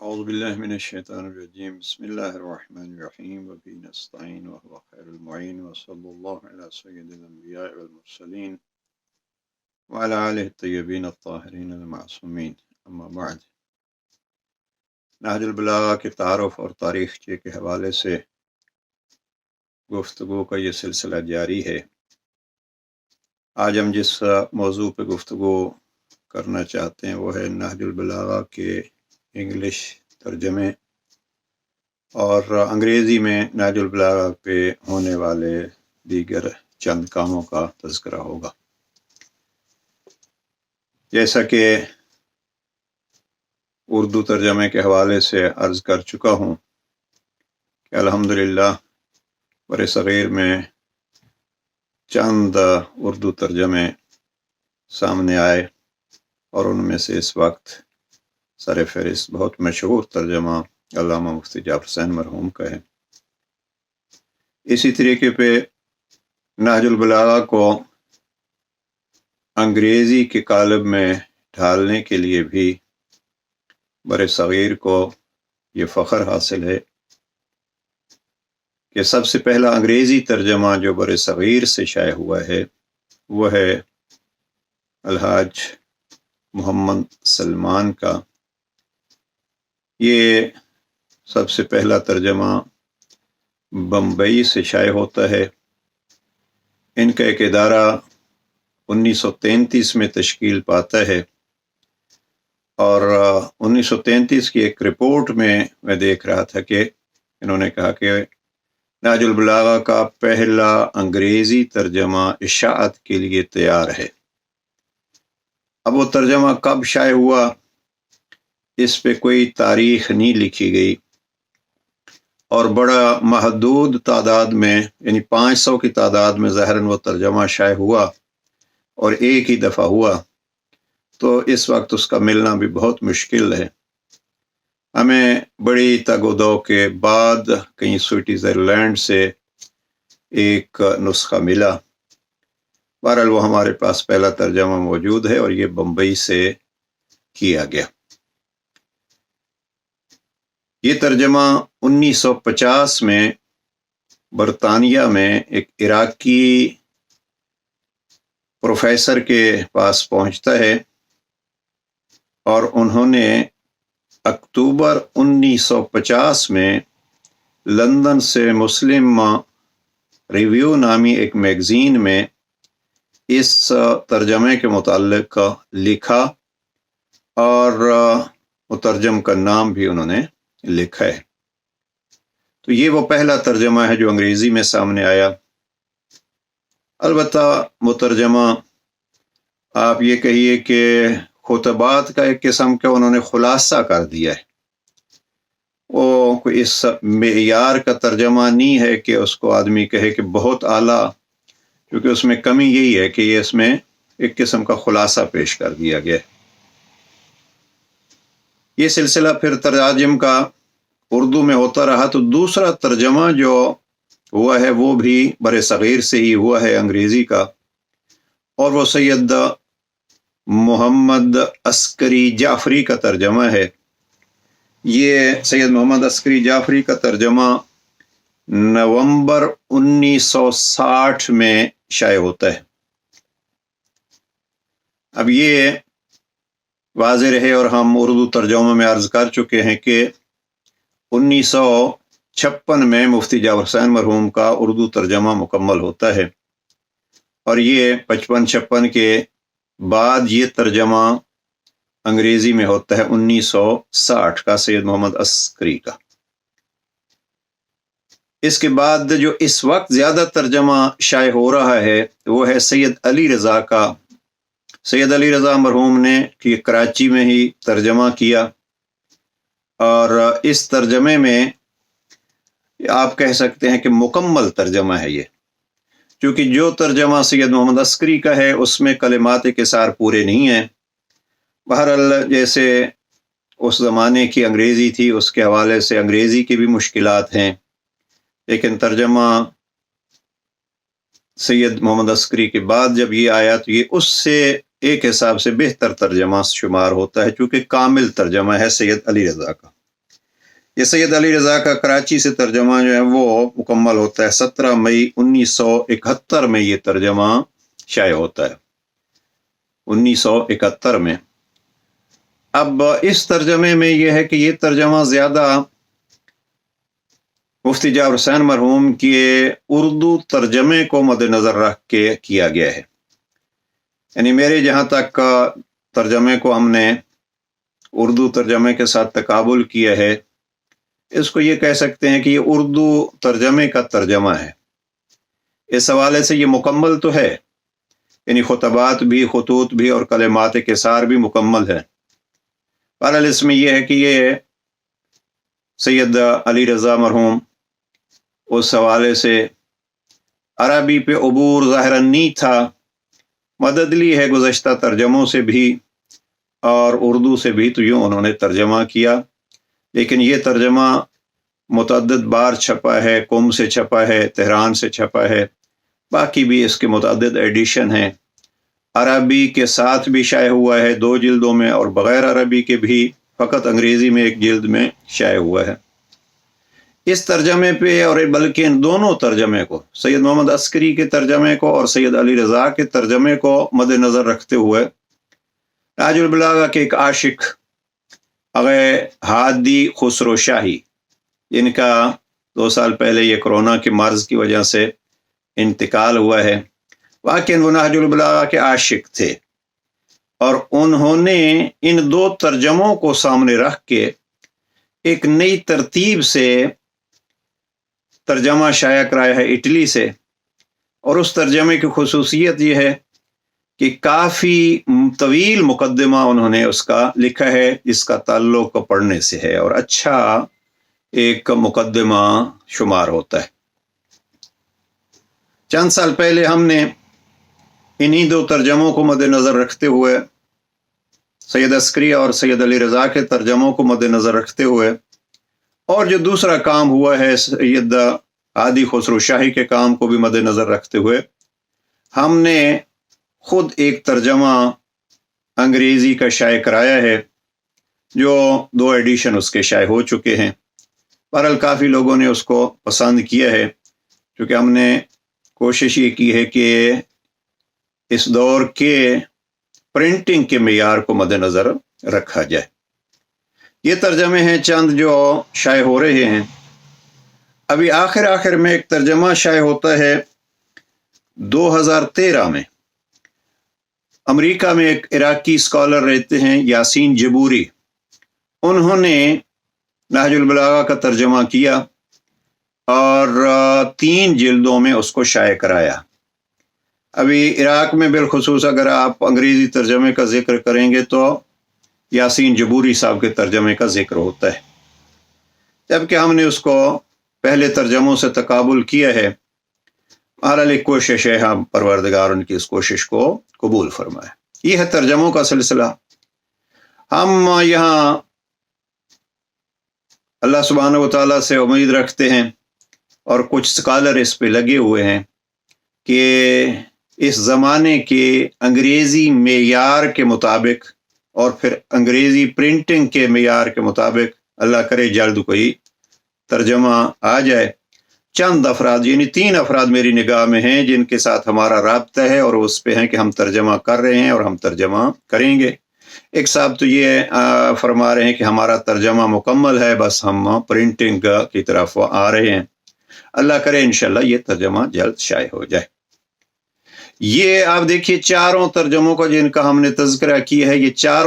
اعوذ باللہ من الشیطان الرجیم بسم اللہ الرحمن الرحیم وبہ نستعین وهو خیر المعین وصلی اللہ علی سید الانبیاء والمرسلین وعلی آلہ الطیبین الطاہرین المعصومین اما بعد نہج البلاغہ کے تعارف اور تاریخچے کے حوالے سے گفتگو کا یہ سلسلہ جاری ہے۔ آج ہم جس موضوع پہ گفتگو کرنا چاہتے ہیں وہ ہے نہج البلاغہ کے انگلش ترجمے اور انگریزی میں نہج البلاغہ پہ ہونے والے دیگر چند کاموں کا تذکرہ ہوگا۔ جیسا کہ اردو ترجمے کے حوالے سے عرض کر چکا ہوں کہ الحمدللہ بر صغیر میں چند اردو ترجمے سامنے آئے اور ان میں سے اس وقت سر فہرست بہت مشہور ترجمہ علامہ مفتی جعفر حسین مرحوم کا ہے۔ اسی طریقے پہ نہج البلاغہ کو انگریزی کے قالب میں ڈھالنے کے لیے بھی بر صغیر کو یہ فخر حاصل ہے کہ سب سے پہلا انگریزی ترجمہ جو بر صغیر سے شائع ہوا ہے وہ ہے الحاج محمد سلمان کا۔ یہ سب سے پہلا ترجمہ بمبئی سے شائع ہوتا ہے۔ ان کا ایک ادارہ 1933 میں تشکیل پاتا ہے اور 1933 کی ایک رپورٹ میں دیکھ رہا تھا کہ انہوں نے کہا کہ نہج البلاغہ کا پہلا انگریزی ترجمہ اشاعت کے لیے تیار ہے۔ اب وہ ترجمہ کب شائع ہوا اس پہ کوئی تاریخ نہیں لکھی گئی اور بڑا محدود تعداد میں یعنی 500 کی تعداد میں ظاہراً وہ ترجمہ شائع ہوا اور ایک ہی دفعہ ہوا، تو اس وقت اس کا ملنا بھی بہت مشکل ہے۔ ہمیں بڑی تگ و دو کے بعد کہیں سوئٹزرلینڈ سے ایک نسخہ ملا۔ بہرحال وہ ہمارے پاس پہلا ترجمہ موجود ہے اور یہ بمبئی سے کیا گیا۔ یہ ترجمہ 1950 میں برطانیہ میں ایک عراقی پروفیسر کے پاس پہنچتا ہے اور انہوں نے اکتوبر 1950 میں لندن سے مسلم ریویو نامی ایک میگزین میں اس ترجمے کے متعلق لکھا اور مترجم کا نام بھی انہوں نے لکھا ہے۔ تو یہ وہ پہلا ترجمہ ہے جو انگریزی میں سامنے آیا۔ البتہ مترجمہ آپ یہ کہیے کہ خطبات کا ایک قسم کا انہوں نے خلاصہ کر دیا ہے۔ وہ کوئی اس معیار کا ترجمہ نہیں ہے کہ اس کو آدمی کہے کہ بہت اعلیٰ، کیونکہ اس میں کمی یہی ہے کہ یہ اس میں ایک قسم کا خلاصہ پیش کر دیا گیا ہے۔ یہ سلسلہ پھر تراجم کا اردو میں ہوتا رہا، تو دوسرا ترجمہ جو ہوا ہے وہ بھی بر صغیر سے ہی ہوا ہے انگریزی کا، اور وہ سید محمد عسکری جعفری کا ترجمہ ہے۔ یہ سید محمد عسکری جعفری کا ترجمہ نومبر 1960 میں شائع ہوتا ہے۔ اب یہ واضح رہے اور ہم اردو ترجمہ میں عرض کر چکے ہیں کہ 1956 میں مفتی جعفر حسین مرحوم کا اردو ترجمہ مکمل ہوتا ہے، اور یہ 55-56 کے بعد یہ ترجمہ انگریزی میں ہوتا ہے 1960 کا سید محمد عسکری کا۔ اس کے بعد جو اس وقت زیادہ ترجمہ شائع ہو رہا ہے وہ ہے سید علی رضا کا۔ سید علی رضا مرحوم نے کہ کراچی میں ہی ترجمہ کیا، اور اس ترجمے میں آپ کہہ سکتے ہیں کہ مکمل ترجمہ ہے یہ، کیونکہ جو ترجمہ سید محمد عسکری کا ہے اس میں کلمات قصار پورے نہیں ہیں۔ بہرحال جیسے اس زمانے کی انگریزی تھی اس کے حوالے سے انگریزی کی بھی مشکلات ہیں، لیکن ترجمہ سید محمد عسکری کے بعد جب یہ آیا تو یہ اس سے ایک حساب سے بہتر ترجمہ شمار ہوتا ہے، چونکہ کامل ترجمہ ہے سید علی رضا کا۔ یہ سید علی رضا کا کراچی سے ترجمہ جو ہے وہ مکمل ہوتا ہے 17 مئی 1971 میں، یہ ترجمہ شائع ہوتا ہے 1971 میں۔ اب اس ترجمے میں یہ ہے کہ یہ ترجمہ زیادہ مفتی جعفر حسین مرحوم کے اردو ترجمے کو مد نظر رکھ کے کیا گیا ہے، یعنی میرے جہاں تک ترجمے کو ہم نے اردو ترجمے کے ساتھ تقابل کیا ہے، اس کو یہ کہہ سکتے ہیں کہ یہ اردو ترجمے کا ترجمہ ہے۔ اس حوالے سے یہ مکمل تو ہے، یعنی خطبات بھی، خطوط بھی اور کلمات کسار بھی مکمل ہے۔ بہرحال اس میں یہ ہے کہ یہ سید علی رضا مرحوم اس حوالے سے عربی پہ عبور ظاہراً نہیں تھا، مدد لی ہے گزشتہ ترجموں سے بھی اور اردو سے بھی، تو یوں انہوں نے ترجمہ کیا۔ لیکن یہ ترجمہ متعدد بار چھپا ہے، قم سے چھپا ہے، تہران سے چھپا ہے، باقی بھی اس کے متعدد ایڈیشن ہیں۔ عربی کے ساتھ بھی شائع ہوا ہے 2 جلدوں میں، اور بغیر عربی کے بھی فقط انگریزی میں 1 جلد میں شائع ہوا ہے۔ اس ترجمے پہ، اور بلکہ ان دونوں ترجمے کو، سید محمد عسکری کے ترجمے کو اور سید علی رضا کے ترجمے کو مد نظر رکھتے ہوئے، تاج البلاغہ کے ایک عاشق ہادی خسرو شاہی، جن کا 2 سال پہلے یہ کرونا کے مرض کی وجہ سے انتقال ہوا ہے، واقعاً وہ نہج البلاغہ کے عاشق تھے، اور انہوں نے ان 2 ترجموں کو سامنے رکھ کے ایک نئی ترتیب سے ترجمہ شائع کرایا ہے اٹلی سے۔ اور اس ترجمے کی خصوصیت یہ ہے کہ کافی طویل مقدمہ انہوں نے اس کا لکھا ہے، جس کا تعلق پڑھنے سے ہے، اور اچھا ایک مقدمہ شمار ہوتا ہے۔ چند سال پہلے ہم نے انہی 2 ترجموں کو مد نظر رکھتے ہوئے، سید عسکری اور سید علی رضا کے ترجموں کو مد نظر رکھتے ہوئے، اور جو دوسرا کام ہوا ہے سید ہادی خسرو شاہی کے کام کو بھی مد نظر رکھتے ہوئے، ہم نے خود ایک ترجمہ انگریزی کا شائع کرایا ہے، جو 2 ایڈیشن اس کے شائع ہو چکے ہیں۔ بہرحال کافی لوگوں نے اس کو پسند کیا ہے، کیونکہ ہم نے کوشش یہ کی ہے کہ اس دور کے پرنٹنگ کے معیار کو مد نظر رکھا جائے۔ یہ ترجمے ہیں چند جو شائع ہو رہے ہیں۔ ابھی آخر میں ایک ترجمہ شائع ہوتا ہے 2013 میں۔ امریکہ میں ایک عراقی اسکالر رہتے ہیں یاسین جبوری، انہوں نے نہج البلاغہ کا ترجمہ کیا اور 3 جلدوں میں اس کو شائع کرایا۔ ابھی عراق میں بالخصوص اگر آپ انگریزی ترجمے کا ذکر کریں گے تو یاسین جبوری صاحب کے ترجمے کا ذکر ہوتا ہے، جبکہ ہم نے اس کو پہلے ترجموں سے تقابل کیا ہے۔ بہرحال ایک کوشش ہے، ہم پروردگار ان کی اس کوشش کو قبول فرمائے۔ یہ ہے ترجموں کا سلسلہ۔ ہم یہاں اللہ سبحانہ و تعالیٰ سے امید رکھتے ہیں، اور کچھ اسکالر اس پہ لگے ہوئے ہیں، کہ اس زمانے کے انگریزی معیار کے مطابق اور پھر انگریزی پرنٹنگ کے معیار کے مطابق اللہ کرے جلد کوئی ترجمہ آ جائے۔ چند افراد، یعنی 3 افراد میری نگاہ میں ہیں جن کے ساتھ ہمارا رابطہ ہے، اور اس پہ ہیں کہ ہم ترجمہ کر رہے ہیں اور ہم ترجمہ کریں گے۔ ایک صاحب تو یہ فرما رہے ہیں کہ ہمارا ترجمہ مکمل ہے، بس ہم پرنٹنگ کی طرف آ رہے ہیں۔ اللہ کرے انشاءاللہ یہ ترجمہ جلد شائع ہو جائے۔ یہ آپ دیکھیے 4 ترجموں کا جن کا ہم نے تذکرہ کیا ہے، یہ 4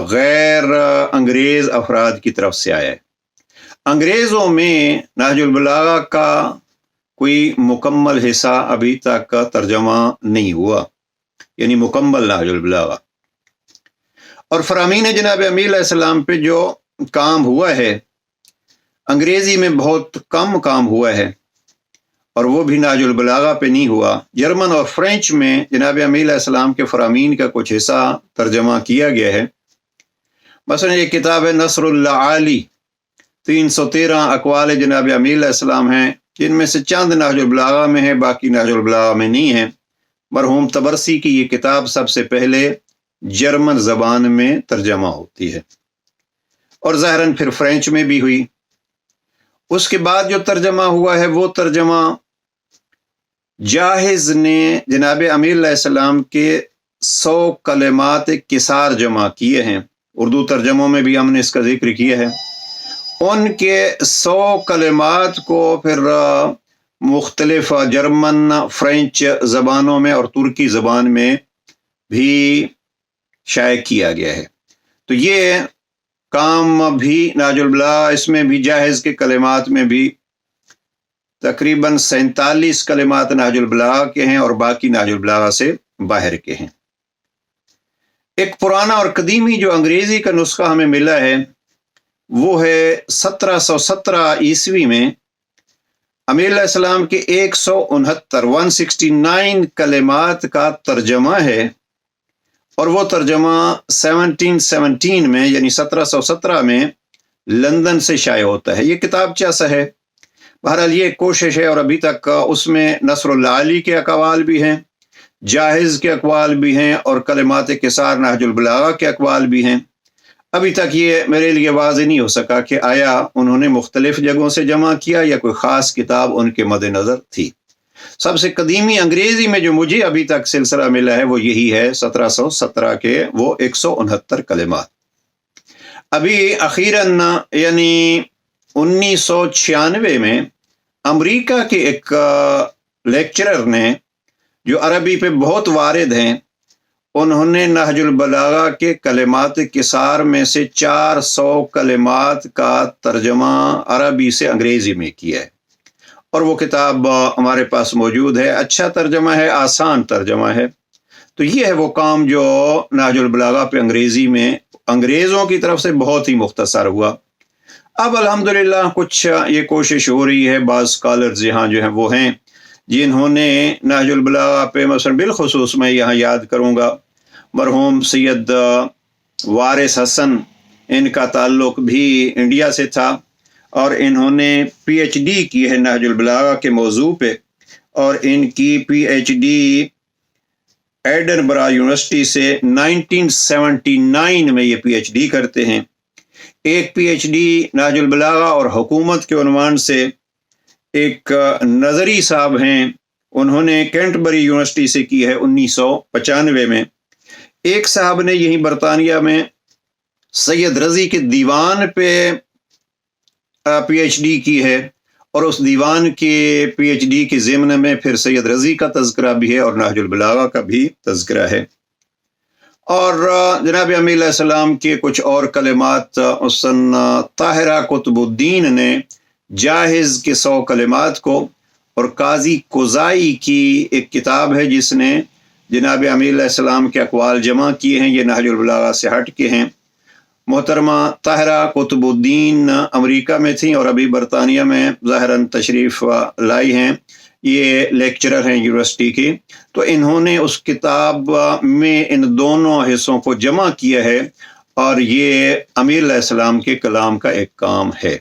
غیر انگریز افراد کی طرف سے آیا ہے۔ انگریزوں میں نہج البلاغہ کا کوئی مکمل حصہ ابھی تک ترجمہ نہیں ہوا، یعنی مکمل نہج البلاغہ۔ اور فرامین جناب امیل علیہ السلام پہ جو کام ہوا ہے، انگریزی میں بہت کم کام ہوا ہے، اور وہ بھی نہج البلاغہ پہ نہیں ہوا۔ جرمن اور فرینچ میں جناب امیل علیہ السلام کے فرامین کا کچھ حصہ ترجمہ کیا گیا ہے۔ مثلا یہ کتاب ہے نصر اللہ عالی، 313 اقوال جناب امیل علیہ السلام ہیں، جن میں سے چند نہج البلاغہ میں ہیں، باقی نہج البلاغہ میں نہیں ہیں۔ مرحوم طبرسی کی یہ کتاب سب سے پہلے جرمن زبان میں ترجمہ ہوتی ہے۔ اور ظاہراً پھر فرینچ میں بھی ہوئی۔ اس کے بعد جو ترجمہ ہوا ہے وہ ترجمہ جاہز نے جناب امیر علیہ السلام کے 100 کلمات کسار جمع کیے ہیں۔ اردو ترجموں میں بھی ہم نے اس کا ذکر کیا ہے۔ ان کے 100 کلمات کو پھر مختلف جرمن، فرینچ زبانوں میں اور ترکی زبان میں بھی شائع کیا گیا ہے۔ تو یہ کام بھی نہج البلاغہ، اس میں بھی جاہز کے کلمات میں بھی تقریباً 47 کلمات نہج البلاغہ کے ہیں اور باقی نہج البلاغہ سے باہر کے ہیں۔ ایک پرانا اور قدیمی جو انگریزی کا نسخہ ہمیں ملا ہے وہ ہے 1717 عیسوی میں امیر علیہ السلام کے 169 کلمات کا ترجمہ ہے، اور وہ ترجمہ 1717 میں یعنی 1717 میں لندن سے شائع ہوتا ہے۔ یہ کتاب چاسا ہے، بہرحال یہ کوشش ہے، اور ابھی تک اس میں نصر اللہ علی کے اقوال بھی ہیں، جاہز کے اقوال بھی ہیں، اور کلمات کسار نہج البلاغہ کے اقوال بھی ہیں۔ ابھی تک یہ میرے لیے واضح نہیں ہو سکا کہ آیا انہوں نے مختلف جگہوں سے جمع کیا یا کوئی خاص کتاب ان کے مد نظر تھی۔ سب سے قدیمی انگریزی میں جو مجھے ابھی تک سلسلہ ملا ہے وہ یہی ہے، 1717 کے وہ 169 کلمات۔ ابھی اخیراً یعنی 1996 میں امریکہ کے ایک لیکچرر نے جو عربی پہ بہت وارد ہیں، انہوں نے نہج البلاغہ کے کلمات کسار میں سے 400 کلمات کا ترجمہ عربی سے انگریزی میں کیا ہے، اور وہ کتاب ہمارے پاس موجود ہے۔ اچھا ترجمہ ہے، آسان ترجمہ ہے۔ تو یہ ہے وہ کام جو نہج البلاغہ پہ انگریزی میں انگریزوں کی طرف سے بہت ہی مختصر ہوا۔ اب الحمدللہ کچھ یہ کوشش ہو رہی ہے، بعض اسکالرز یہاں جو ہیں وہ ہیں جنہوں نے نہج البلاغہ پہ مثلا بالخصوص میں یہاں یاد کروں گا مرحوم سید وارث حسن، ان کا تعلق بھی انڈیا سے تھا، اور انہوں نے پی ایچ ڈی کی ہے نہج البلاغہ کے موضوع پہ، اور ان کی P H D Edinburgh university سے 1979 میں یہ پی ایچ ڈی کرتے ہیں۔ ایک پی ایچ ڈی نہج البلاغہ اور حکومت کے عنوان سے ایک نظری صاحب ہیں، انہوں نے کینٹبری یونیورسٹی سے کی ہے 1995 میں۔ ایک صاحب نے یہیں برطانیہ میں سید رضی کے دیوان پہ پی ایچ ڈی کی ہے، اور اس دیوان کے پی ایچ ڈی کے ضمن میں پھر سید رضی کا تذکرہ بھی ہے اور نہج البلاغہ کا بھی تذکرہ ہے۔ اور جناب امیر علیہ السلام کے کچھ اور کلمات حسن طاہرہ قطب الدین نے جاہز کے 100 کلمات کو، اور قاضی قزائی کی ایک کتاب ہے جس نے جناب امیر علیہ السلام کے اقوال جمع کیے ہیں، یہ نہج البلاغہ سے ہٹ کے ہیں۔ محترمہ طاہرہ قطب الدین امریکہ میں تھیں اور ابھی برطانیہ میں ظاہراً تشریف لائی ہیں، یہ لیکچرر ہیں یونیورسٹی کی، تو انہوں نے اس کتاب میں ان دونوں حصوں کو جمع کیا ہے، اور یہ امیر علیہ السلام کے کلام کا ایک کام ہے۔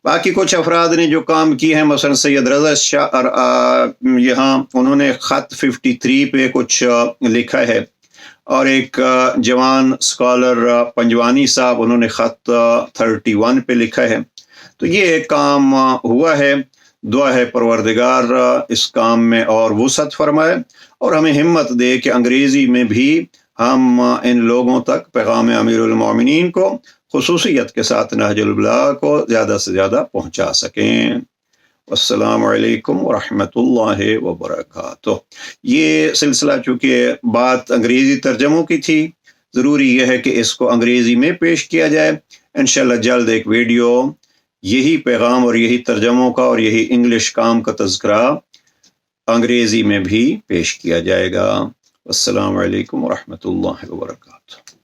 باقی کچھ افراد نے جو کام کیے ہیں، مثلا سید رضا شاہ یہاں انہوں نے خط 53 پہ کچھ لکھا ہے، اور ایک جوان اسکالر پنجوانی صاحب انہوں نے خط 31 پہ لکھا ہے۔ تو یہ کام ہوا ہے۔ دعا ہے پروردگار اس کام میں اور وسعت فرمائے، اور ہمیں ہمت دے کہ انگریزی میں بھی ہم ان لوگوں تک پیغام امیر المومنین کو خصوصیت کے ساتھ نہج البلاغہ کو زیادہ سے زیادہ پہنچا سکیں۔ السلام علیکم ورحمۃ اللہ وبرکاتہ۔ یہ سلسلہ چونکہ بات انگریزی ترجموں کی تھی، ضروری یہ ہے کہ اس کو انگریزی میں پیش کیا جائے۔ انشاءاللہ جلد ایک ویڈیو یہی پیغام اور یہی ترجموں کا اور یہی انگلش کام کا تذکرہ انگریزی میں بھی پیش کیا جائے گا۔ السلام علیکم ورحمۃ اللہ وبرکاتہ۔